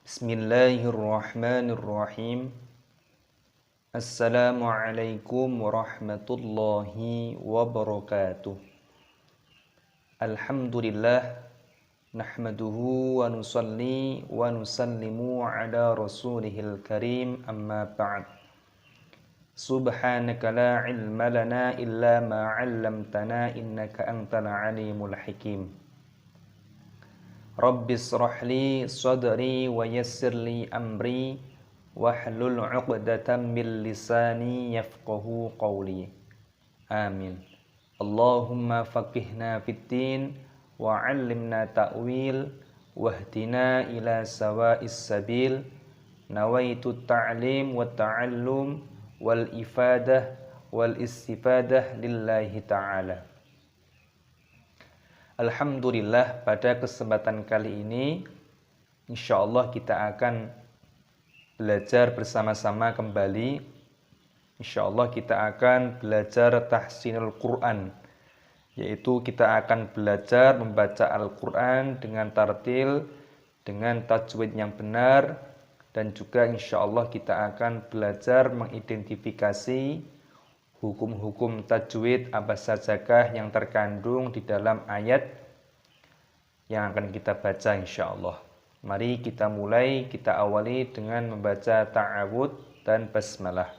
Bismillahirrahmanirrahim. Assalamualaikum warahmatullahi wabarakatuh. Alhamdulillah nahmaduhu wa nusalli wa nusallimu ala rasulihil karim amma ba'd. Subhanaka la ilma lana illa ma 'allamtana innaka antal alimul hakim. Rabbis shrahli sadri wa yassirli amri wahlul 'uqdatam min lisani yafqahu qawli. Amin. Allahumma faqihna fiddin wa 'allimna ta'wil wahdina ila sawa'is sabil. Nawaitu ta'lim wa ta'allum wal ifadah wal istifadah lillahi ta'ala. Alhamdulillah, pada kesempatan kali ini insyaallah kita akan belajar bersama-sama kembali. Insyaallah kita akan belajar tahsinul Quran, yaitu kita akan belajar membaca Al-Quran dengan tartil, dengan tajwid yang benar, dan juga insyaallah kita akan belajar mengidentifikasi hukum-hukum tajwid apa sajakah yang terkandung di dalam ayat yang akan kita baca insyaallah. Mari kita mulai, kita awali dengan membaca ta'awudz dan basmalah.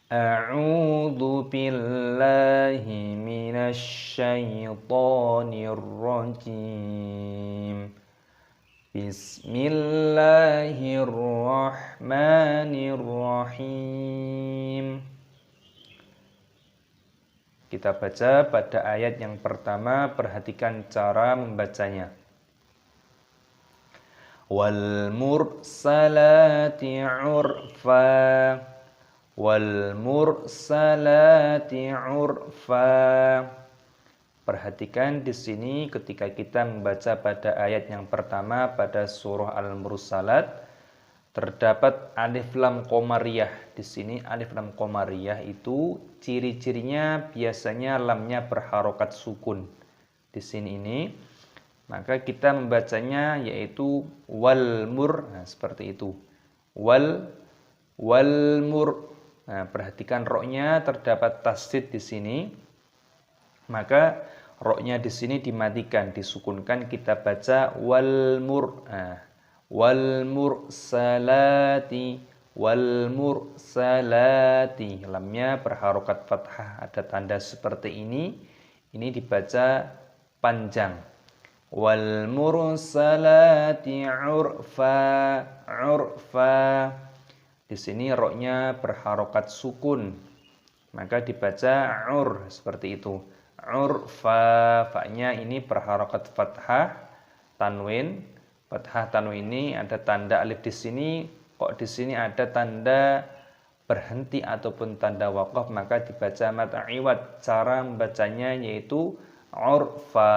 A'udzu billahi minasy syaithanir rajim. Bismillahirrahmanirrahim. Kita baca pada ayat yang pertama, perhatikan cara membacanya. Wal mursalati 'urfa. Wal mursalati 'urfa. Perhatikan di sini ketika kita membaca pada ayat yang pertama pada surah Al-Mursalat, terdapat alif lam qamariyah. Di sini alif lam qamariyah itu ciri-cirinya biasanya lamnya berharokat sukun. Di sini ini, maka kita membacanya yaitu wal mur, seperti itu. Wal mur. Nah, perhatikan roknya terdapat tasdid di sini. Maka roknya di sini dimatikan, disukunkan, kita baca wal mur. Wal mursalati, wal mursalati, lamnya berharokat fathah, ada tanda seperti ini dibaca panjang. Wal mursalati 'urfa, 'urfa. Di sini roknya berharokat sukun, maka dibaca 'ur, seperti itu. 'Urfa, fa-nya ini berharokat fathah, tanwin. Fathah tanwin ini ada tanda alif di sini, kok di sini ada tanda berhenti ataupun tanda waqaf, maka dibaca mad iwad. Cara membacanya yaitu 'urfa,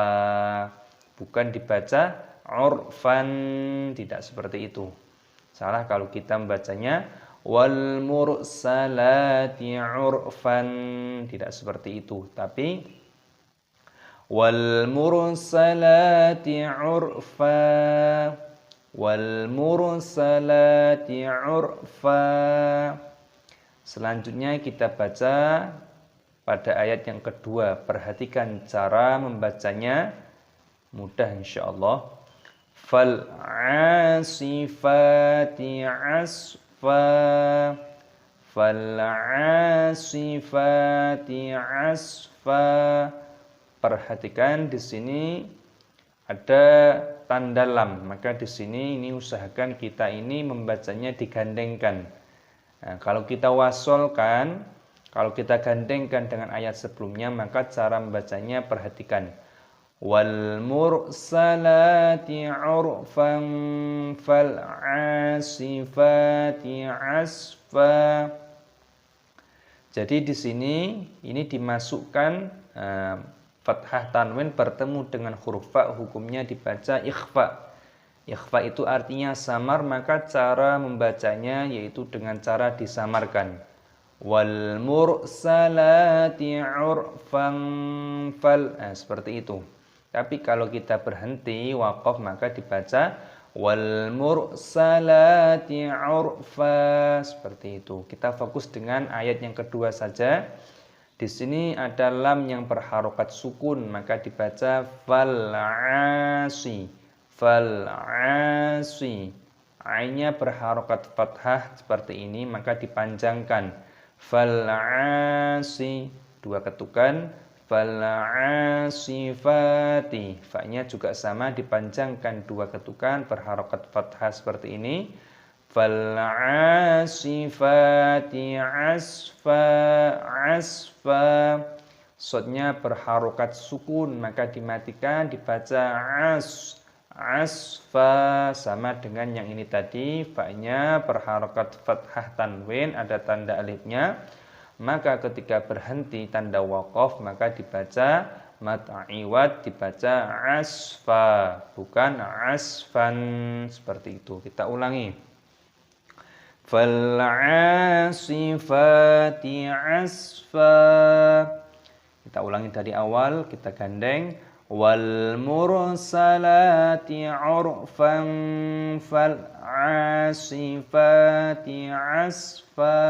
bukan dibaca 'urfan, tidak seperti itu. Salah kalau kita membacanya wal mursalati 'urfan, tidak seperti itu, tapi wal mursalati 'urfa, wal mursalati 'urfa. Selanjutnya kita baca pada ayat yang kedua. Perhatikan cara membacanya, mudah insyaallah. Fal 'asifati 'asfa, fal 'asifati 'asfa. Perhatikan di sini ada tanda lam, maka di sini ini usahakan kita ini membacanya digandengkan. Nah, kalau kita wasolkan, kalau kita gandengkan dengan ayat sebelumnya, maka cara membacanya perhatikan. Wal mursalati 'urfan fal 'asifati 'asfa. Jadi di sini ini dimasukkan fathah tanwin bertemu dengan huruf fa, hukumnya dibaca ikhfa. Ikhfa itu artinya samar, maka cara membacanya yaitu dengan cara disamarkan. Wal mursalati 'urfan fal, seperti itu. Tapi kalau kita berhenti waqaf, maka dibaca wal mursalati urfa. Seperti itu. Kita fokus dengan ayat yang kedua saja. Di sini ada lam yang berharokat sukun, maka dibaca fal'asi. Fal'asi. Ainnya berharokat fathah seperti ini, maka dipanjangkan. Fal'asi. Dua ketukan. Fal'asifati. Fa-nya juga sama, dipanjangkan dua ketukan, berharokat fathah seperti ini. Fal'asifati asfa asfa. Sodnya berharokat sukun, maka dimatikan, dibaca asfa. Sama dengan yang ini tadi, fa-nya berharokat fathah tanwin, ada tanda alifnya. Maka ketika berhenti tanda waqaf, maka dibaca mad iwad, dibaca asfa, bukan asfan. Seperti itu. Kita ulangi. Fal'asifati asfa. Kita ulangi dari awal, kita gandeng. Wal mursalati urfan fal'asifati asfa.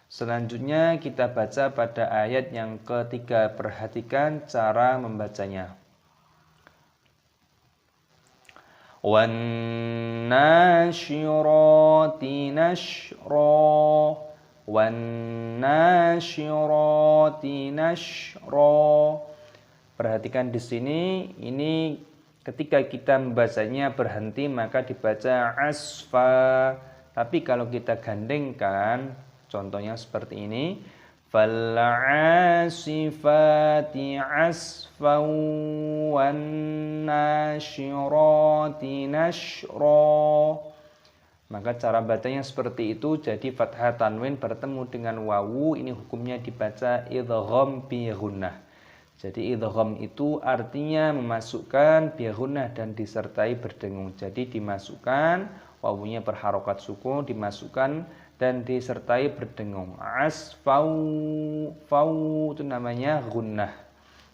Selanjutnya kita baca pada ayat yang ketiga. Perhatikan cara membacanya. Wan nasyirati nashra. Wan nasyirati nashra. Perhatikan di sini, ini ketika kita membacanya berhenti maka dibaca asfa. Tapi kalau kita gandengkan, contohnya seperti ini. Fal'asifati asfan wan nasyirati nashra. Maka cara bacanya seperti itu. Jadi fathah tanwin bertemu dengan wawu, ini hukumnya dibaca idgham bi gunnah. Jadi idgham itu artinya memasukkan bi gunnah dan disertai berdengung. Jadi dimasukkan, wawunya berharokat sukun, dimasukkan dan disertai berdengung. Asfau, fau itu namanya gunnah.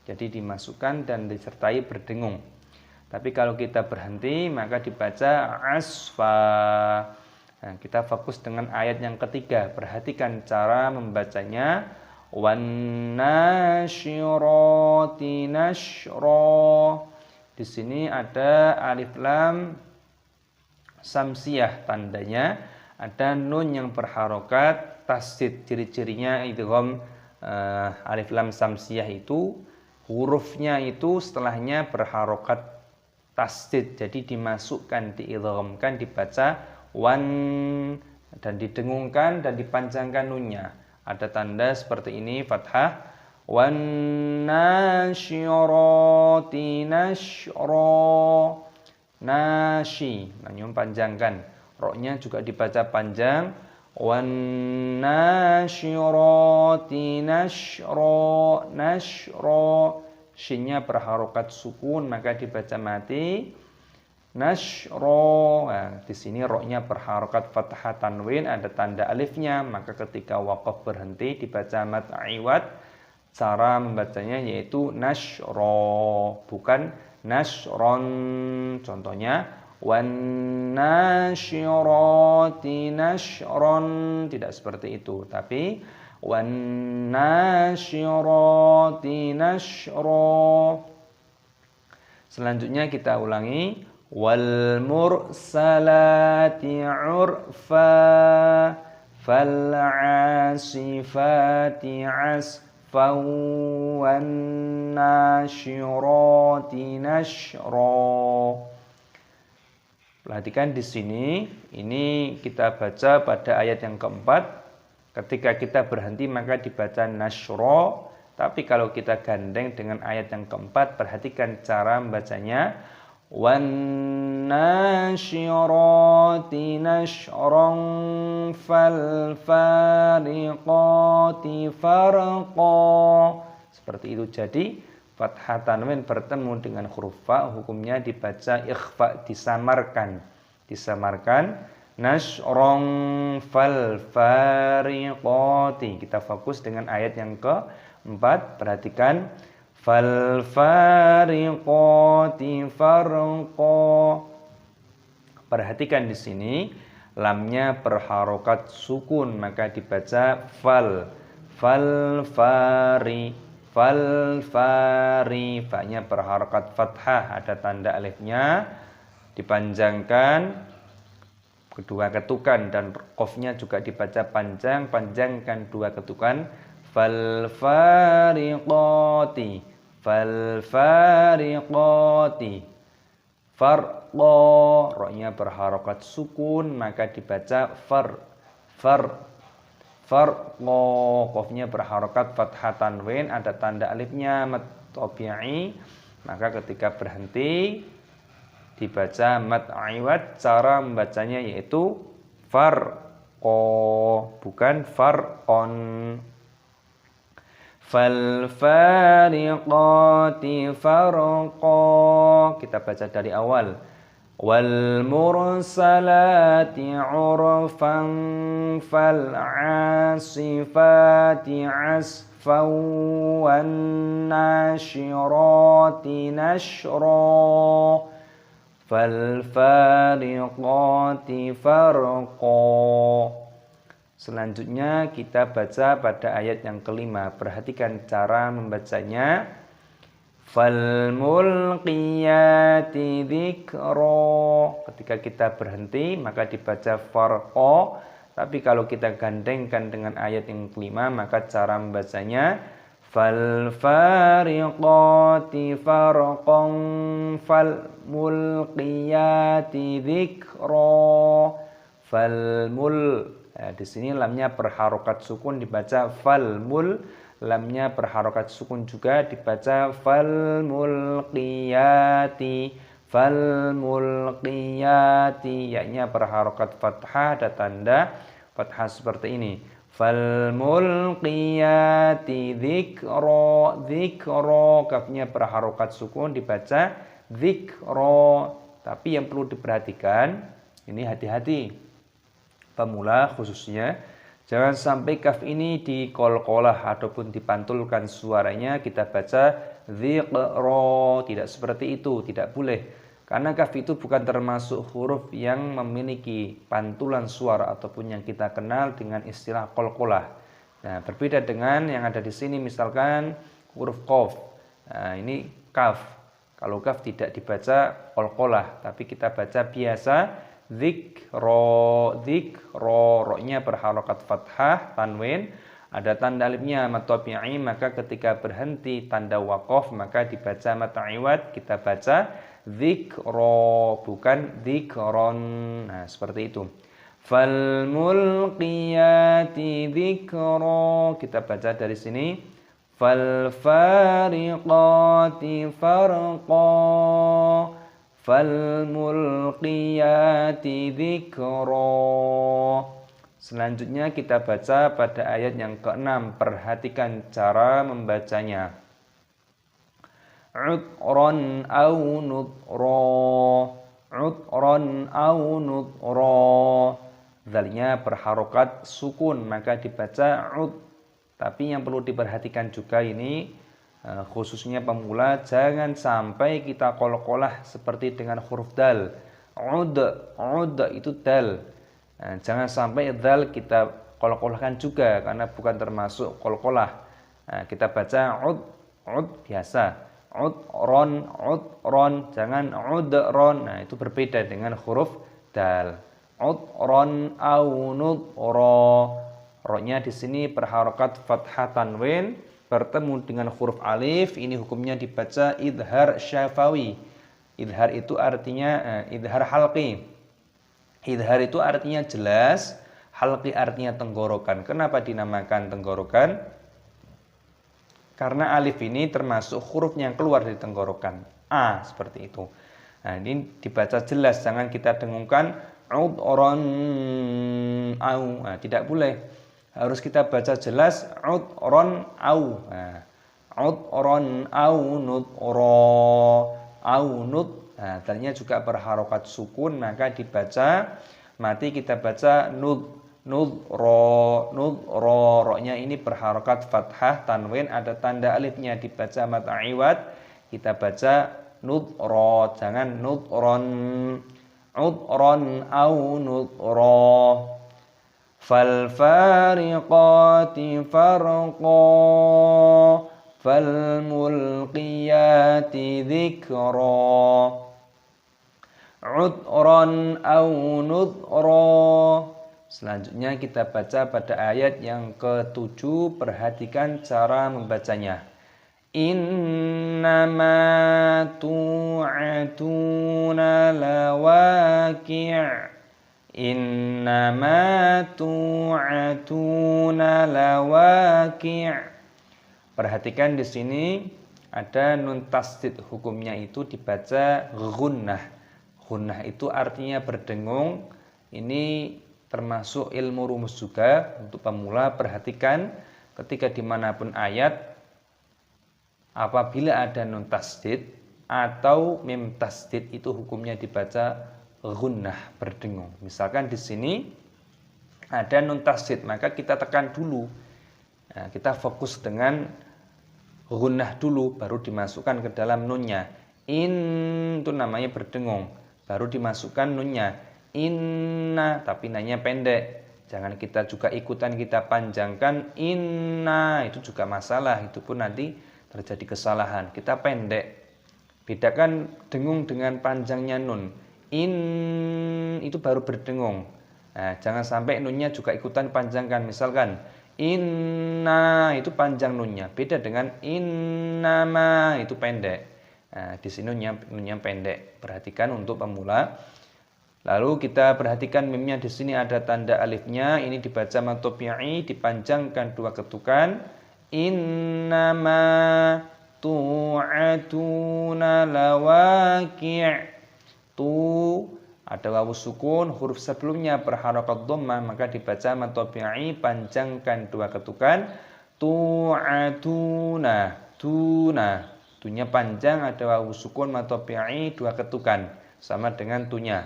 Jadi dimasukkan dan disertai berdengung. Tapi kalau kita berhenti maka dibaca asfa. Nah, kita fokus dengan ayat yang ketiga. Perhatikan cara membacanya. Wan nasyirati nashra. Di sini ada alif lam samsiyah, tandanya ada nun yang berharokat tasdid. Ciri-cirinya idgham alif lam samsiyah itu hurufnya itu setelahnya berharokat tasdid. Jadi dimasukkan, diidghamkan, dibaca wan dan didengungkan dan dipanjangkan nunnya. Ada tanda seperti ini fathah. Wan nasyirati nashra. Nashi, nyum panjangkan. Roknya juga dibaca panjang. Wan nasyirati nashra. Nashra. Shinnya berharokat sukun, maka dibaca mati. Nashra. Nah, di sini roknya berharokat fathah tanwin, ada tanda alifnya, maka ketika waqaf berhenti dibaca mad iwad. Cara membacanya yaitu nashra, bukan nashron. Contohnya wan nasyirati nashron, tidak seperti itu, tapi wan nasyirati nashra. Selanjutnya kita ulangi. Wal mursalati urfa fal'asifati asfan wan nasyirati nashra. Perhatikan di sini, ini kita baca pada ayat yang keempat. Ketika kita berhenti maka dibaca nashra. Tapi kalau kita gandeng dengan ayat yang keempat, perhatikan cara membacanya. Wan nasyirati nashran fal fariqati farqa. Seperti itu. Jadi fathah tanwin bertemu dengan huruf fa, hukumnya dibaca ikhfa, disamarkan. Disamarkan. Nashran fal fariqati. Kita fokus dengan ayat yang keempat. Perhatikan. Fal fariqati farqa. Perhatikan di sini lamnya berharokat sukun, maka dibaca fal. Fal fari, fal fari. Fa-nya berharokat fathah, ada tanda alifnya, dipanjangkan kedua ketukan, dan qafnya juga dibaca panjang, panjangkan dua ketukan. Fal fariqati, fal fariqati. Farqo, ro-nya berharokat sukun, maka dibaca far. Farqo, qafnya berharokat fathah tanwin, ada tanda alifnya mad tabi'i, maka ketika berhenti dibaca mad iwad. Cara membacanya yaitu farqo, bukan farqon. Falfariqati farqa, kita baca dari awal. Wal mursalati urfan fal'asifati asfan wan nashirati nashra falfariqati farqa. Selanjutnya kita baca pada ayat yang kelima. Perhatikan cara membacanya. Fal mulqiyati dzikra. Ketika kita berhenti maka dibaca farqa. Tapi kalau kita gandengkan dengan ayat yang kelima, maka cara membacanya fal fariqati farqan fal mulqiyati dzikra. Fal di sini lamnya berharokat sukun, dibaca falmul. Lamnya berharokat sukun juga, dibaca falmulqiyati. Falmulqiyati. Ya-nya berharokat fathah, ada tanda fathah seperti ini. Falmulqiyati dzikra. Dzikra, kafnya berharokat sukun, dibaca dzikra. Tapi yang perlu diperhatikan, ini hati-hati pemula khususnya, jangan sampai kaf ini diqalqalah ataupun dipantulkan suaranya, kita baca dziqra. Tidak seperti itu, tidak boleh. Karena kaf itu bukan termasuk huruf yang memiliki pantulan suara ataupun yang kita kenal dengan istilah qalqalah. Nah, berbeda dengan yang ada di sini, misalkan huruf qaf. Nah, ini kaf. Kalau kaf tidak dibaca qalqalah, tapi kita baca biasa dzikra. Dzikra, ro-nya berharokat fathah tanwin, ada tanda alifnya mad tabi'i, maka ketika berhenti tanda waqaf maka dibaca mad iwad, kita baca dzikra, bukan dzikron. Nah, seperti itu. Fal mulqiyati dzikra, kita baca dari sini. Fal fariqati farqa. Falmulqiyati dzikra. Selanjutnya kita baca pada ayat yang ke-6. Perhatikan cara membacanya. Udran au nudra. Udran au nudra. Dzalnya berharokat sukun, maka dibaca ud. Tapi yang perlu diperhatikan juga ini, khususnya pemula, jangan sampai kita qalqalah seperti dengan huruf dal. Ud itu dal. Nah, jangan sampai dal kita qalqalahkan juga, karena bukan termasuk qalqalah. Nah, kita baca ud biasa. Udron, jangan udron. Nah, itu berbeda dengan huruf dal. Udron au nudra. Ro-nya di sini berharokat fathah tanwin, bertemu dengan huruf alif. Ini hukumnya dibaca idhar syafawi. Idhar itu artinya idhar halqi. Idhar itu artinya jelas, halqi artinya tenggorokan. Kenapa dinamakan tenggorokan? Karena alif ini termasuk huruf yang keluar dari tenggorokan. A, seperti itu. Nah, ini dibaca jelas, jangan kita dengungkan udron au. Nah, tidak boleh. Harus kita baca jelas udron au. Nah, udron au nudra. Au nud. Nah, tadinya juga berharokat sukun, maka dibaca mati, kita baca nudra. Ro-nya ini berharokat fathah tanwin, ada tanda alifnya, dibaca mad iwad, kita baca nudra, jangan nudron. udran au nudra. Fal fariqati farqa, fal mulqiyati dzikra. Udran au nudra. Selanjutnya kita baca pada ayat yang ke-7, perhatikan cara membacanya. Innama tu'atuna lawaqi'. Innama tu'atuna lawaqi'. Perhatikan di sini ada nun tasdid, hukumnya itu dibaca gunnah. Gunnah itu artinya berdengung. Ini termasuk ilmu rumus juga untuk pemula. Perhatikan ketika dimanapun ayat, apabila ada nun tasdid atau mim tasdid itu hukumnya dibaca gunnah, berdengung. Misalkan di sini ada nun tasdid, maka kita tekan dulu. Nah, kita fokus dengan gunnah dulu, baru dimasukkan ke dalam nunnya. In itu namanya berdengung, baru dimasukkan nunnya. Inna, tapi nanya pendek. Jangan kita juga ikutan kita panjangkan inna, itu juga masalah, itu pun nanti terjadi kesalahan. Kita pendek. Bedakan dengung dengan panjangnya nun. In itu baru berdengung. Nah, jangan sampai nunnya juga ikutan panjangkan. Misalkan inna itu panjang nunnya, beda dengan innama itu pendek. Nah, di sini nunnya pendek. Perhatikan untuk pemula. Lalu kita perhatikan mimnya, di sini ada tanda alifnya, ini dibaca mad tabi'i, dipanjangkan 2 ketukan. Innama tu'atuna lawaqi'. Tu ada wawu sukun, huruf sebelumnya berharakat dhammah, maka dibaca mad tabi'i, panjangkan 2 ketukan. Tu'atuna, tuna. Tunya panjang, ada wawu sukun, mad tabi'i 2 ketukan, sama dengan tunya.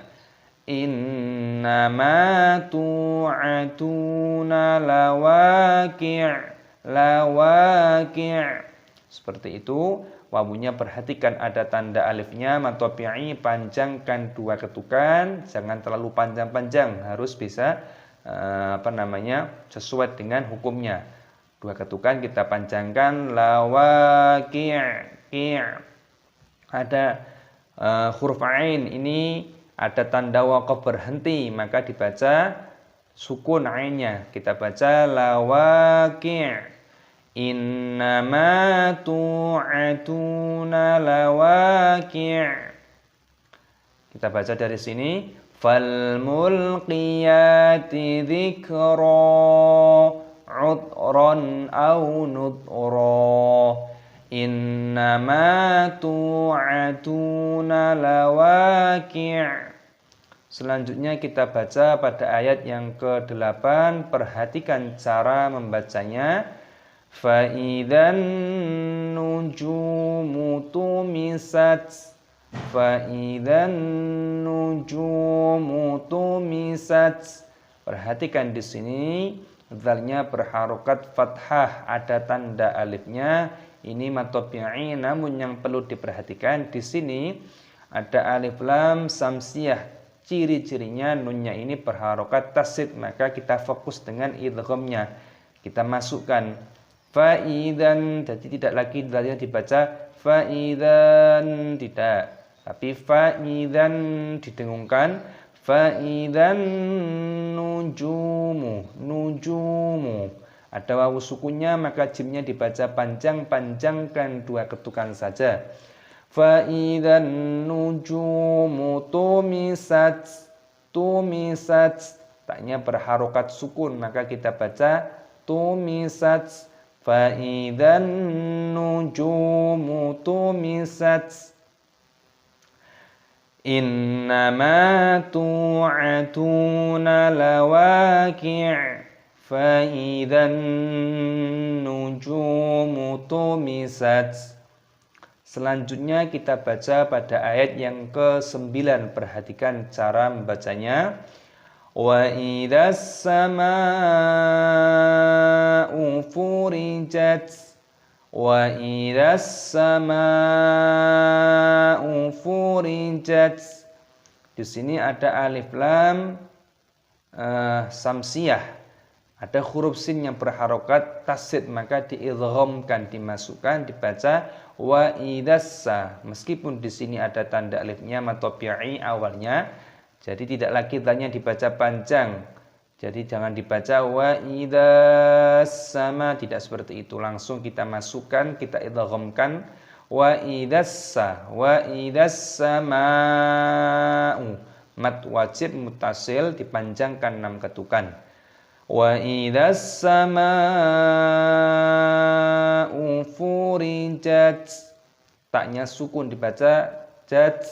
Innama tu'atuna lawaqi', lawaqi'. Seperti itu. Wawunya perhatikan ada tanda alifnya, mad tabi'i, panjangkan 2 ketukan, jangan terlalu panjang-panjang, harus bisa sesuai dengan hukumnya. 2 ketukan kita panjangkan, lawaqi'. Ada huruf ain, ini ada tanda waqaf berhenti, maka dibaca sukun ainnya. Kita baca lawaqi'. Innama tu'atuna lawaqi'. Kita baca dari sini. Fal mulqiyati dzikra, udran au nudra. Innama tu'atuna lawaqi'. Selanjutnya kita baca pada ayat yang ke-8. Perhatikan cara membacanya. Fa idzan nujumu tumisat, fa idzan nujumu tumisat. Perhatikan di sini dzalnya berharokat fathah, ada tanda alifnya. Ini mad tabi'i, namun yang perlu diperhatikan di sini ada alif lam samsiyah. Ciri-cirinya nunnya ini berharokat tasdid, maka kita fokus dengan idghamnya. Kita masukkan fa'idan, jadi tidak lagi dalilnya dibaca fa'idan, tidak, tapi fa'idan didengungkan. Fa'idan nujumu, nujumu. Ada wawu sukunnya, maka jimnya dibaca panjang-panjangkan 2 ketukan saja. Fa'idan nujumu tumisat, tumisat. Taknya berharokat sukun, maka kita baca tumisat. Fa'idan nujumu tumisat. Innama tu'atuna lawaqi'. Fa'idan nujumu tumisat. Selanjutnya kita baca pada ayat yang ke-9. Perhatikan cara membacanya. Wa idzas samaa'u furijat, wa idzas samaa'u furijat. Di sini ada alif lam samsiyah, ada huruf sin yang berharokat tasydid, maka diidghamkan, dimasukkan, dibaca wa idassa. Meskipun di sini ada tanda alifnya matobi'i awalnya, jadi tidak lagi tanya dibaca panjang. Jadi jangan dibaca wa idassama, tidak seperti itu. Langsung kita masukkan, kita idghamkan wa idassama'u. Mad wajib mutasil dipanjangkan 6 ketukan. Wa idassama'u furijat. Taknya sukun dibaca jat,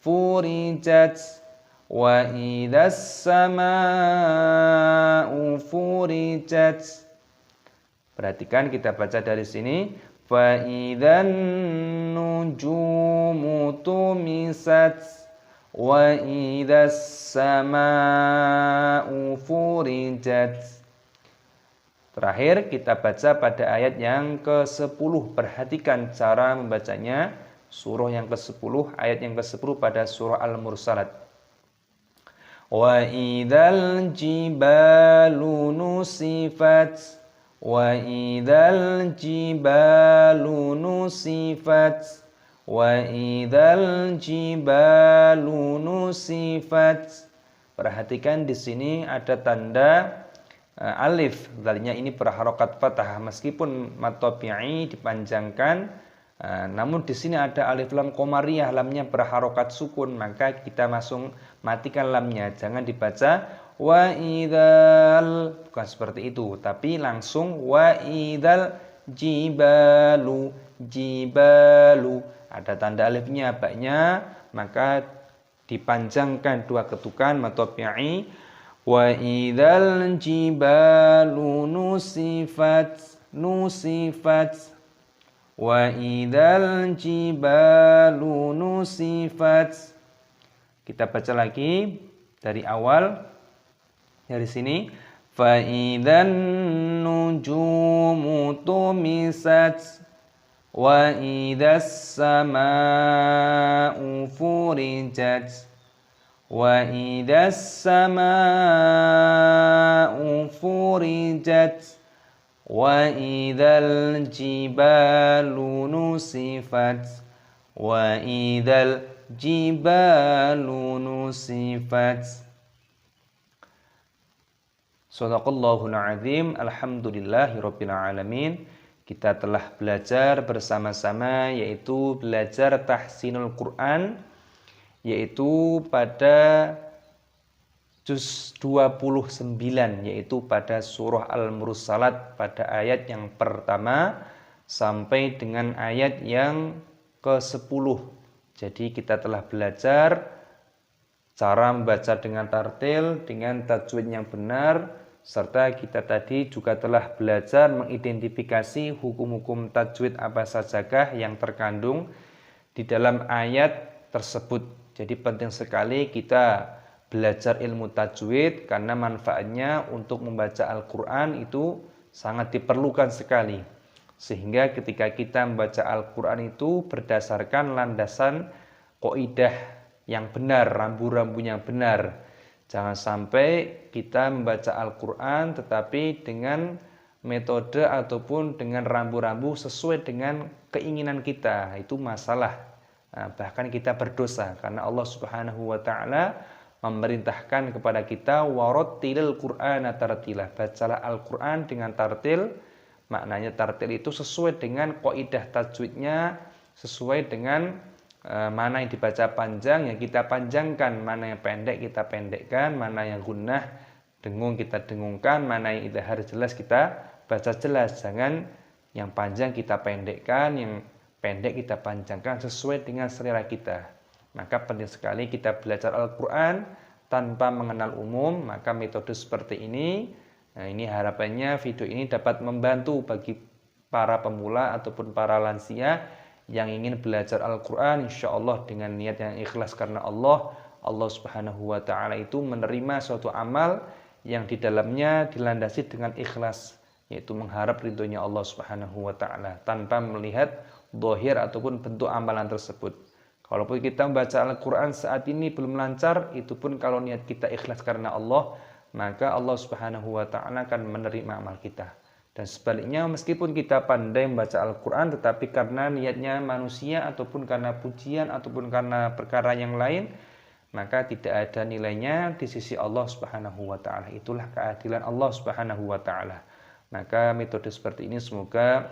furijat. Wa idassama'u furijat. Perhatikan kita baca dari sini. Fa idzan nujumu tumisat. Wa idassama'u furijat. Terakhir kita baca pada ayat yang ke-10. Perhatikan cara membacanya. Surah yang ke-10, ayat yang ke-10 pada surah Al-Mursalat. Wa idzal jibalu nusifat. Wa idzal jibalu nusifat. Wa idzal jibalu nusifat. Perhatikan di sini ada tanda alif, tadinya ini berharokat fathah meskipun mad tabi'i dipanjangkan, namun di sini ada alif lam qamariyah, lamnya berharokat sukun, maka kita langsung matikan lamnya, jangan dibaca wa idzal, bukan seperti itu, tapi langsung wa idzal jibalu, jibalu, ada tanda alifnya baknya, maka dipanjangkan 2 ketukan mad tabi'i. Wa idzal jibalu nusifat, nusifat. Wa idzal jibalu nusifat. Kita baca lagi dari awal. Dari sini fa idzan nujumu tumisat. Wa idzas sama'u furijat. Wa idzas sama'u furijat. Wa idzal jibalu nusifat. Wa idzal jibalu nusifat. Shadaqallahul azim. Alhamdulillahirabbil alamin. Kita telah belajar bersama-sama, yaitu belajar tahsinul Quran, yaitu pada juz 29, yaitu pada surah Al-Mursalat pada ayat yang pertama sampai dengan ayat yang ke-10. Jadi kita telah belajar cara membaca dengan tartil, dengan tajwid yang benar, serta kita tadi juga telah belajar mengidentifikasi hukum-hukum tajwid apa sajakah yang terkandung di dalam ayat tersebut. Jadi penting sekali kita belajar ilmu tajwid karena manfaatnya untuk membaca Al-Quran itu sangat diperlukan sekali. Sehingga ketika kita membaca Al-Quran itu berdasarkan landasan kaidah yang benar, rambu-rambu yang benar. Jangan sampai kita membaca Al-Quran tetapi dengan metode ataupun dengan rambu-rambu sesuai dengan keinginan kita. Itu masalah. Bahkan kita berdosa karena Allah Subhanahu wa taala memerintahkan kepada kita warattilil Qur'ana tartila. Bacalah Al-Quran dengan tartil. Maknanya tartil itu sesuai dengan kaidah tajwidnya, sesuai dengan mana yang dibaca panjang yang kita panjangkan, mana yang pendek kita pendekkan, mana yang gunnah dengung kita dengungkan, mana yang idhar jelas kita baca jelas. Jangan yang panjang kita pendekkan, yang pendek kita panjangkan sesuai dengan selera kita. Maka penting sekali kita belajar Al-Quran tanpa mengenal umum. Maka metode seperti ini, nah ini harapannya video ini dapat membantu bagi para pemula ataupun para lansia yang ingin belajar Al-Quran, insya Allah dengan niat yang ikhlas karena Allah Subhanahu wa ta'ala itu menerima suatu amal yang di dalamnya dilandasi dengan ikhlas, yaitu mengharap ridhonya Allah Subhanahu wa ta'ala tanpa melihat zahir ataupun bentuk amalan tersebut. Kalaupun kita membaca Al-Quran saat ini belum lancar, itu pun kalau niat kita ikhlas karena Allah, maka Allah Subhanahu wa Ta'ala akan menerima amal kita. Dan sebaliknya, meskipun kita pandai membaca Al-Quran, tetapi karena niatnya manusia, ataupun karena pujian, ataupun karena perkara yang lain, maka tidak ada nilainya di sisi Allah Subhanahu wa Ta'ala. Itulah keadilan Allah Subhanahu wa Ta'ala. Maka metode seperti ini semoga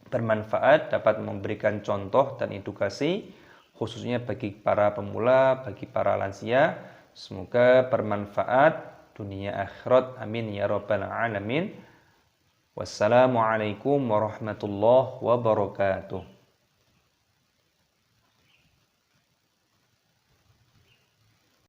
bermanfaat, dapat memberikan contoh dan edukasi, khususnya bagi para pemula, bagi para lansia. Semoga bermanfaat dunia akhirat. Amin ya rabbal alamin. Wassalamualaikum warahmatullahi wabarakatuh.